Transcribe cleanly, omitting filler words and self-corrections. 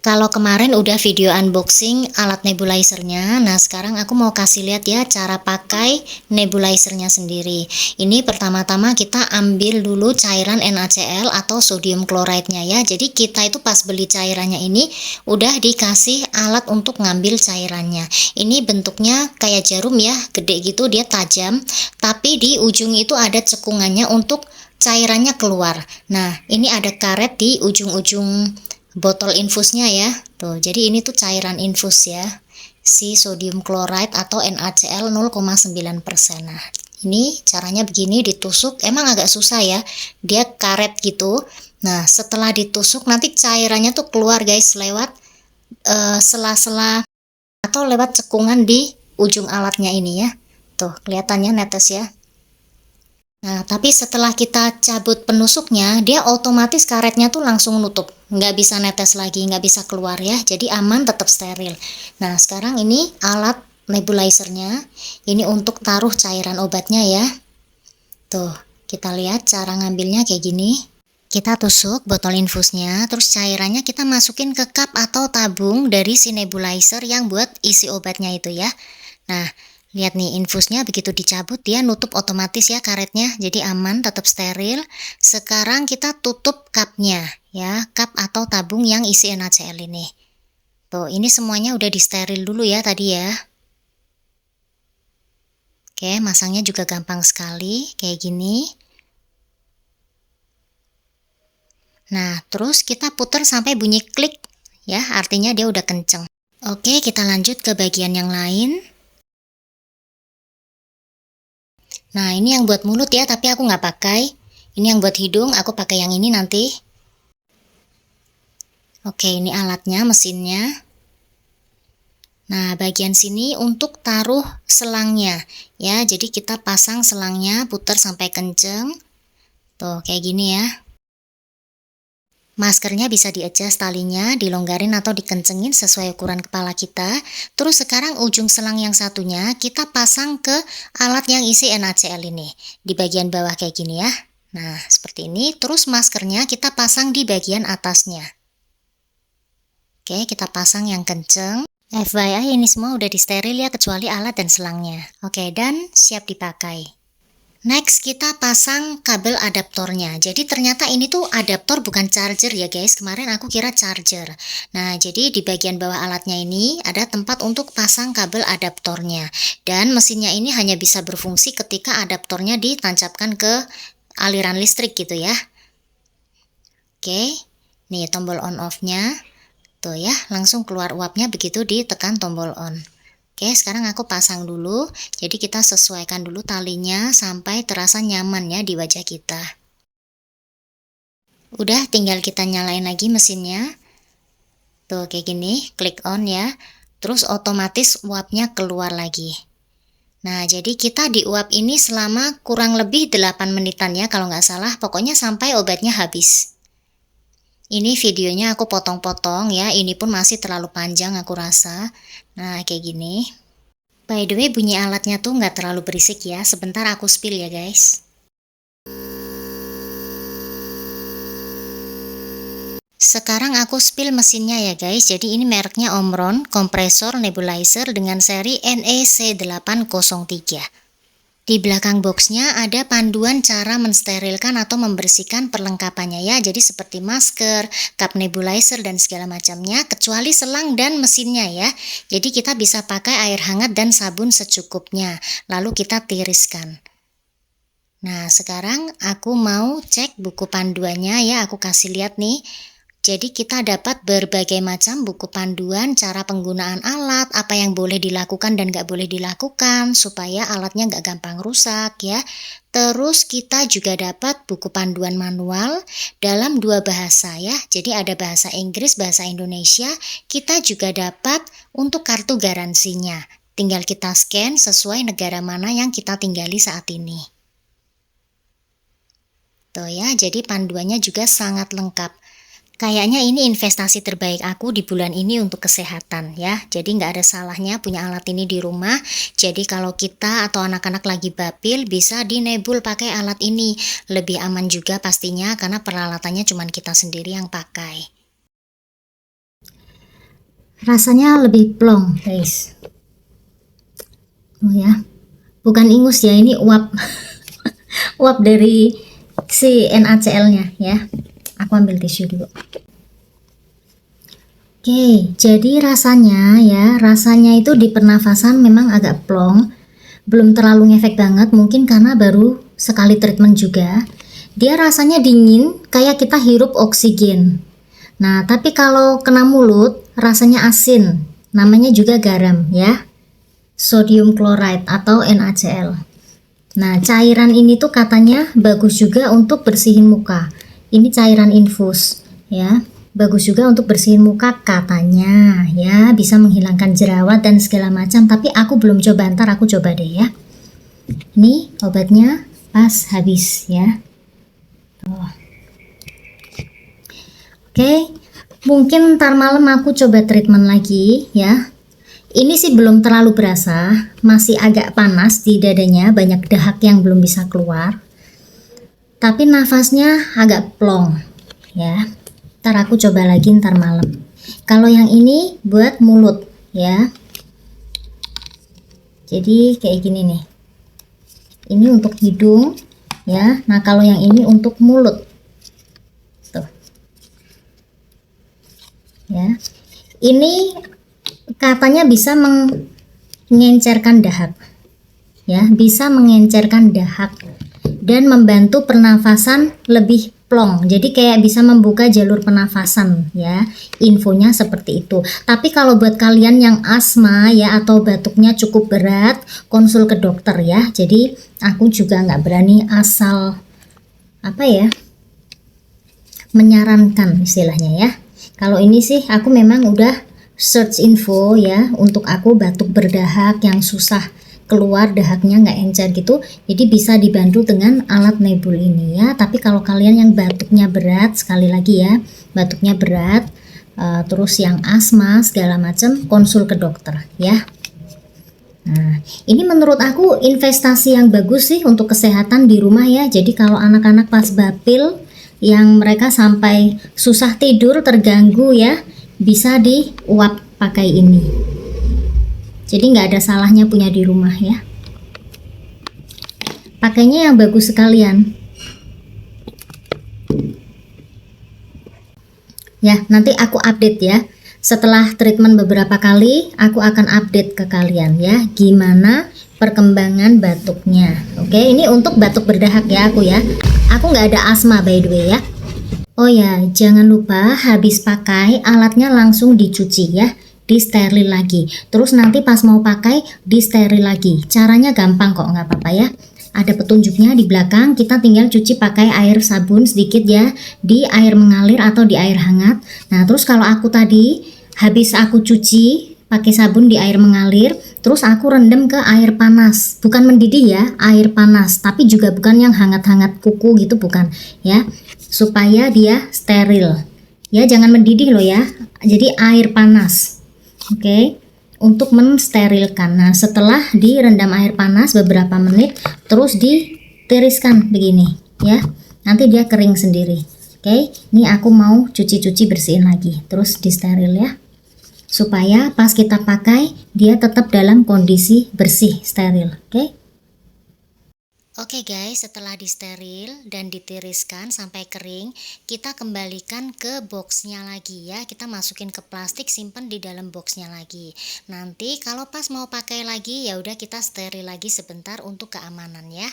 Kalau kemarin udah video unboxing alat nebulizernya, nah sekarang aku mau kasih lihat ya cara pakai nebulizernya sendiri. Ini pertama-tama kita ambil dulu cairan NaCl atau sodium chloride-nya ya. Jadi kita itu pas beli cairannya ini udah dikasih alat untuk ngambil cairannya. Ini bentuknya kayak jarum ya, gede gitu, dia tajam, tapi di ujung itu ada cekungannya untuk cairannya keluar. Nah, ini ada karet di ujung-ujung botol infusnya ya. Tuh, jadi ini tuh cairan infus ya. Si sodium chloride atau NaCl 0,9%. Nah, ini caranya begini, ditusuk. Emang agak susah ya. Dia karet gitu. Nah, setelah ditusuk nanti cairannya tuh keluar guys lewat sela-sela atau lewat cekungan di ujung alatnya ini ya. Tuh, kelihatannya netes ya. Nah, tapi setelah kita cabut penusuknya, dia otomatis karetnya tuh langsung nutup. Nggak bisa netes lagi, nggak bisa keluar ya. Jadi aman, tetap steril. Nah, sekarang ini alat nebulizernya. Ini untuk taruh cairan obatnya ya. Tuh, kita lihat cara ngambilnya kayak gini. Kita tusuk botol infusnya, terus cairannya kita masukin ke cup atau tabung dari si nebulizer yang buat isi obatnya itu ya. Nah, lihat nih infusnya begitu dicabut dia nutup otomatis ya karetnya, jadi aman, tetap steril. Sekarang kita tutup cupnya ya, cup atau tabung yang isi NaCl ini. Tuh, ini semuanya udah disteril dulu ya tadi ya. Oke, masangnya juga gampang sekali, kayak gini. Nah, terus kita putar sampai bunyi klik ya, artinya dia udah kenceng. Oke, kita lanjut ke bagian yang lain. Nah, ini yang buat mulut ya, tapi aku nggak pakai. Ini yang buat hidung, aku pakai yang ini nanti. Oke, ini alatnya, mesinnya. Nah, bagian sini untuk taruh selangnya. Ya, jadi kita pasang selangnya, putar sampai kenceng. Tuh, kayak gini ya. Maskernya bisa di-adjust talinya, dilonggarin atau dikencengin sesuai ukuran kepala kita. Terus sekarang ujung selang yang satunya kita pasang ke alat yang isi NaCl ini. Di bagian bawah kayak gini ya. Nah, seperti ini. Terus maskernya kita pasang di bagian atasnya. Oke, kita pasang yang kenceng. FYI ini semua udah disteril ya, kecuali alat dan selangnya. Oke, dan siap dipakai. Next, kita pasang kabel adaptornya. Jadi ternyata ini tuh adaptor bukan charger ya guys. Kemarin aku kira charger. Nah, jadi di bagian bawah alatnya ini ada tempat untuk pasang kabel adaptornya. Dan mesinnya ini hanya bisa berfungsi ketika adaptornya ditancapkan ke aliran listrik gitu ya. Oke, nih tombol on off-nya. Tuh ya, langsung keluar uapnya begitu ditekan tombol on. Oke, sekarang aku pasang dulu. Jadi kita sesuaikan dulu talinya sampai terasa nyaman ya di wajah kita. Udah, tinggal kita nyalain lagi mesinnya. Tuh, kayak gini, klik on ya. Terus otomatis uapnya keluar lagi. Nah, jadi kita diuap ini selama kurang lebih 8 menitan ya kalau nggak salah. Pokoknya sampai obatnya habis. Ini videonya aku potong-potong ya, ini pun masih terlalu panjang aku rasa. Nah, kayak gini. By the way, bunyi alatnya tuh nggak terlalu berisik ya, sebentar aku spill ya guys. Sekarang aku spill mesinnya ya guys, jadi ini mereknya Omron, kompresor nebulizer dengan seri NEC803. Di belakang boxnya ada panduan cara mensterilkan atau membersihkan perlengkapannya ya. Jadi seperti masker, cup nebulizer dan segala macamnya, kecuali selang dan mesinnya ya. Jadi kita bisa pakai air hangat dan sabun secukupnya. Lalu kita tiriskan. Nah, sekarang aku mau cek buku panduannya ya. Aku kasih lihat nih. Jadi kita dapat berbagai macam buku panduan cara penggunaan alat, apa yang boleh dilakukan dan nggak boleh dilakukan, supaya alatnya nggak gampang rusak ya. Terus kita juga dapat buku panduan manual dalam 2 bahasa ya. Jadi ada bahasa Inggris, bahasa Indonesia. Kita juga dapat untuk kartu garansinya. Tinggal kita scan sesuai negara mana yang kita tinggali saat ini. Tuh ya, jadi panduannya juga sangat lengkap. Kayaknya ini investasi terbaik aku di bulan ini untuk kesehatan ya. Jadi nggak ada salahnya punya alat ini di rumah. Jadi kalau kita atau anak-anak lagi bapil bisa dinebul pakai alat ini. Lebih aman juga pastinya karena peralatannya cuma kita sendiri yang pakai. rasanya lebih plong guys. Oh ya, bukan ingus ya, ini uap uap dari si NaCl nya ya. Aku ambil tisu dulu. Oke, jadi rasanya itu di pernafasan memang agak plong, belum terlalu ngefek banget, mungkin karena baru sekali treatment juga. Dia rasanya dingin, kayak kita hirup oksigen. Nah, tapi kalau kena mulut, rasanya asin, namanya juga garam ya, sodium chloride atau NaCl. Nah, cairan ini tuh katanya bagus juga untuk bersihin muka. Ini cairan infus ya. Bagus juga untuk bersihin muka katanya ya, bisa menghilangkan jerawat dan segala macam, tapi aku belum coba, ntar aku coba deh ya. Ini obatnya pas habis ya. Tuh. Oke, mungkin ntar malam aku coba treatment lagi ya. Ini sih belum terlalu berasa, masih agak panas di dadanya, banyak dahak yang belum bisa keluar, tapi nafasnya agak plong ya. Ntar aku coba lagi ntar malam. Kalau yang ini buat mulut ya, jadi kayak gini nih, ini untuk hidung ya. Nah kalau yang ini untuk mulut tuh ya. Ini katanya bisa mengencerkan dahak ya, bisa mengencerkan dahak dan membantu pernafasan lebih plong, jadi kayak bisa membuka jalur pernafasan ya. Infonya seperti itu. Tapi kalau buat kalian yang asma ya atau batuknya cukup berat, konsul ke dokter ya. Jadi aku juga nggak berani asal menyarankan istilahnya ya. Kalau ini sih aku memang udah search info ya, untuk aku batuk berdahak yang susah keluar dahaknya nggak encer gitu, jadi bisa dibantu dengan alat Nebul ini ya. Tapi kalau kalian yang batuknya berat, sekali lagi ya, batuknya berat, terus yang asma segala macam, konsul ke dokter ya. Nah, ini menurut aku investasi yang bagus sih untuk kesehatan di rumah ya. Jadi kalau anak-anak pas bapil yang mereka sampai susah tidur, terganggu ya, bisa diuap pakai ini. Jadi nggak ada salahnya punya di rumah ya. Pakainya yang bagus sekalian. Ya, nanti aku update ya. Setelah treatment beberapa kali, aku akan update ke kalian ya, gimana perkembangan batuknya. Oke, ini untuk batuk berdahak ya aku ya. Aku nggak ada asma by the way ya. Oh ya, jangan lupa habis pakai alatnya langsung dicuci ya, disteril lagi. Terus nanti pas mau pakai disteril lagi. Caranya gampang kok, nggak apa-apa ya. Ada petunjuknya di belakang, kita tinggal cuci pakai air sabun sedikit ya, di air mengalir atau di air hangat. Nah, terus kalau aku tadi habis aku cuci pakai sabun di air mengalir, terus aku rendam ke air panas. Bukan mendidih ya, air panas, tapi juga bukan yang hangat-hangat kuku gitu, bukan ya. Supaya dia steril. Ya, jangan mendidih loh ya. Jadi air panas. Oke, untuk mensterilkan. Nah, setelah direndam air panas beberapa menit, terus ditiriskan begini ya. Nanti dia kering sendiri. Oke, ini aku mau cuci-cuci bersihin lagi, terus disteril ya. Supaya pas kita pakai dia tetap dalam kondisi bersih, steril. Oke guys, setelah disteril dan ditiriskan sampai kering, kita kembalikan ke boxnya lagi ya. Kita masukin ke plastik, simpan di dalam boxnya lagi. Nanti kalau pas mau pakai lagi, ya udah kita steril lagi sebentar untuk keamanan ya.